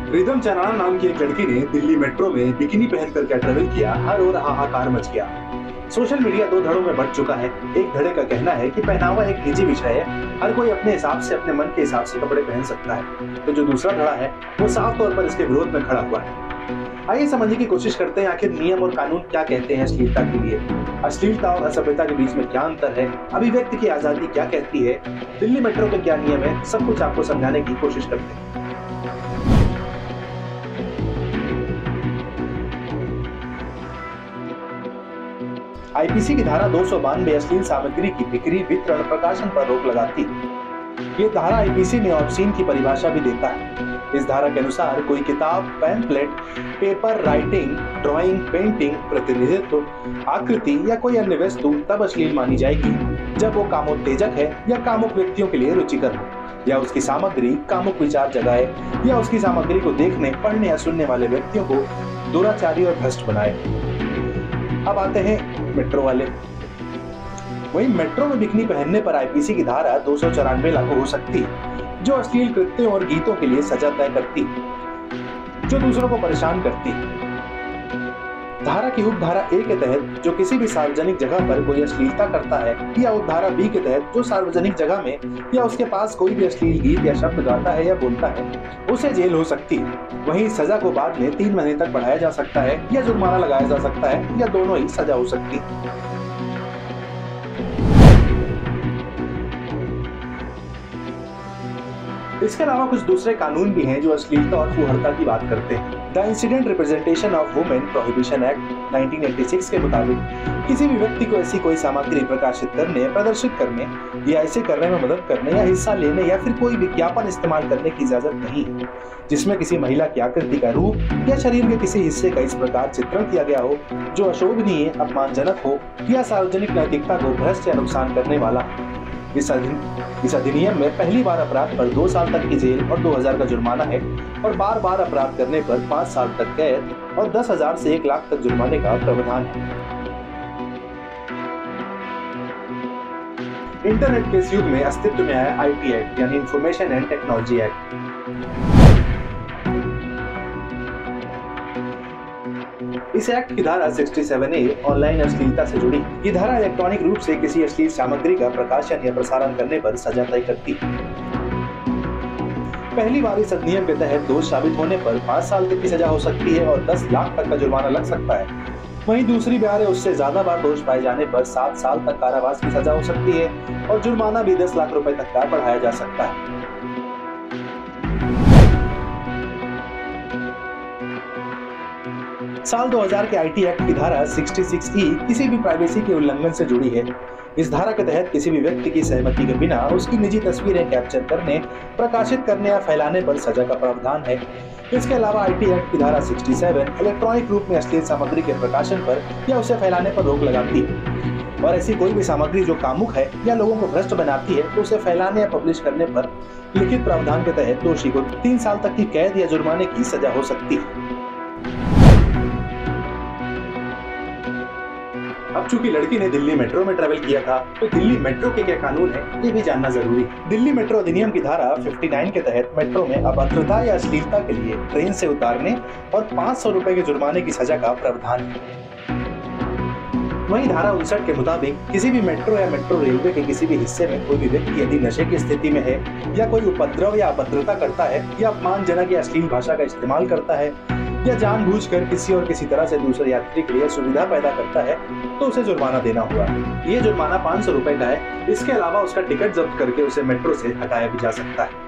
Rhythm चनाना नाम की एक लड़की ने दिल्ली मेट्रो में बिकिनी पहनकर क्या ट्रेवल किया, हर ओर हाहाकार मच गया। सोशल मीडिया दो धड़ों में बंट चुका है। एक धड़े का कहना है कि पहनावा एक निजी विषय है, हर कोई अपने हिसाब से, अपने मन के हिसाब से कपड़े पहन सकता है। तो जो दूसरा धड़ा है वो साफ तौर पर इसके विरोध में खड़ा हुआ है। आइए समझने की कोशिश करते हैं आखिर नियम और कानून क्या कहते हैं अश्लीलता के लिए। अश्लीलता और असभ्यता के बीच में क्या अंतर है, अभिव्यक्ति की आजादी क्या कहती है, दिल्ली मेट्रो के क्या नियम है, सब कुछ आपको समझाने की कोशिश करते हैं। आईपीसी की धारा 292 अश्लील सामग्री की बिक्री, वितरण, प्रकाशन पर रोक लगाती है। ये धारा आईपीसी में ऑब्सीन की परिभाषा भी देता है। इस धारा के अनुसार कोई किताब, pamphlet, paper, writing, drawing, painting, प्रतिनिधित्व, आकृति या कोई अन्य वस्तु तब अश्लील मानी जाएगी जब वो कामोत्तेजक है या कामुक व्यक्तियों के लिए रुचिकर हो, या उसकी सामग्री कामुक विचार जगाए, या उसकी सामग्री को देखने, पढ़ने या सुनने वाले व्यक्तियों को दुराचारी और भ्रष्ट बनाए। अब आते हैं मेट्रो वाले। वहीं मेट्रो में बिकनी पहनने पर आईपीसी की धारा 294 लागू हो सकती है, जो अश्लील कृत्यों और गीतों के लिए सजा तय करती, जो दूसरों को परेशान करती। धारा की उपधारा ए के तहत जो किसी भी सार्वजनिक जगह पर कोई अश्लीलता करता है, या उपधारा बी के तहत जो सार्वजनिक जगह में या उसके पास कोई भी अश्लील गीत या शब्द गाता है या बोलता है, उसे जेल हो सकती है। वहीं सजा को बाद में 3 महीने तक बढ़ाया जा सकता है, या जुर्माना लगाया जा सकता है, या दोनों ही सजा हो सकती है। इसके अलावा कुछ दूसरे कानून भी हैं जो अश्लीलता और फूहड़ता की बात करते हैं। The incident representation of women prohibition act 1986 के मुताबिक किसी भी व्यक्ति को ऐसी कोई सामग्री प्रकाशित करने, प्रदर्शित करने या ऐसे करने में मदद करने या हिस्सा लेने या फिर कोई विज्ञापन इस्तेमाल करने की इजाजत नहीं है जिसमें किसी महिला की आकृति का रूप या शरीर के किसी हिस्से का इस प्रकार चित्रण किया गया हो जो अशोभनीय, अपमानजनक हो या सार्वजनिक नैतिकता को भ्रष्ट या नुकसान करने वाला। इस अधिनियम में पहली बार अपराध पर 2 साल तक की जेल और 2000 का जुर्माना है, और बार बार अपराध करने पर 5 साल तक कैद और 10,000 से 1 लाख तक जुर्माने का प्रावधान है। इंटरनेट के इस युग में अस्तित्व में आया आईटी एक्ट यानी इंफॉर्मेशन एंड टेक्नोलॉजी एक्ट। इस एक्ट की धारा 67A ऑनलाइन अश्लीलता से जुड़ी। ये धारा इलेक्ट्रॉनिक रूप से किसी अश्लील सामग्री का प्रकाशन या प्रसारण करने पर सजा तय करती है। पहली बार इस अधिनियम के तहत दोष साबित होने पर 5 साल तक की सजा हो सकती है और 10 लाख तक का जुर्माना लग सकता है। वहीं दूसरी बार उससे ज्यादा बार दोष पाए जाने पर 7 साल तक कारावास की सजा हो सकती है और जुर्माना भी 10 लाख रुपए तक का बढ़ाया जा सकता है। साल 2000 के आईटी एक्ट की धारा 66E किसी भी प्राइवेसी के उल्लंघन से जुड़ी है। इस धारा के तहत किसी भी व्यक्ति की सहमति के बिना उसकी निजी तस्वीरें कैप्चर करने, प्रकाशित करने या फैलाने पर सजा का प्रावधान है। इसके अलावा आईटी एक्ट की धारा 67 इलेक्ट्रॉनिक रूप में अश्लील सामग्री के प्रकाशन पर या उसे फैलाने पर रोक लगाती है, और ऐसी कोई भी सामग्री जो कामुक है या लोगों को भ्रष्ट बनाती है तो उसे फैलाने या पब्लिश करने पर लिखित प्रावधान के तहत दोषी को 3 साल तक की कैद या जुर्माने की सजा हो सकती है। अब चूंकि लड़की ने दिल्ली मेट्रो में ट्रेवल किया था, तो दिल्ली मेट्रो के क्या कानून है ये भी जानना जरूरी है। दिल्ली मेट्रो अधिनियम की धारा 59 के तहत मेट्रो में अभद्रता या अश्लीलता के लिए ट्रेन से उतारने और 500 रुपए के जुर्माने की सजा का प्रावधान है। वहीं धारा 59 के मुताबिक किसी भी मेट्रो या मेट्रो रेलवे के किसी भी हिस्से में कोई भी व्यक्ति यदि नशे की स्थिति में है या कोई उपद्रव या अभद्रता करता है या अपमानजनक या अश्लील भाषा का इस्तेमाल करता है या जानबूझकर किसी और किसी तरह से दूसरे यात्री के लिए सुविधा पैदा करता है तो उसे जुर्माना देना होगा। ये जुर्माना 500 रुपए का है। इसके अलावा उसका टिकट जब्त करके उसे मेट्रो से हटाया भी जा सकता है।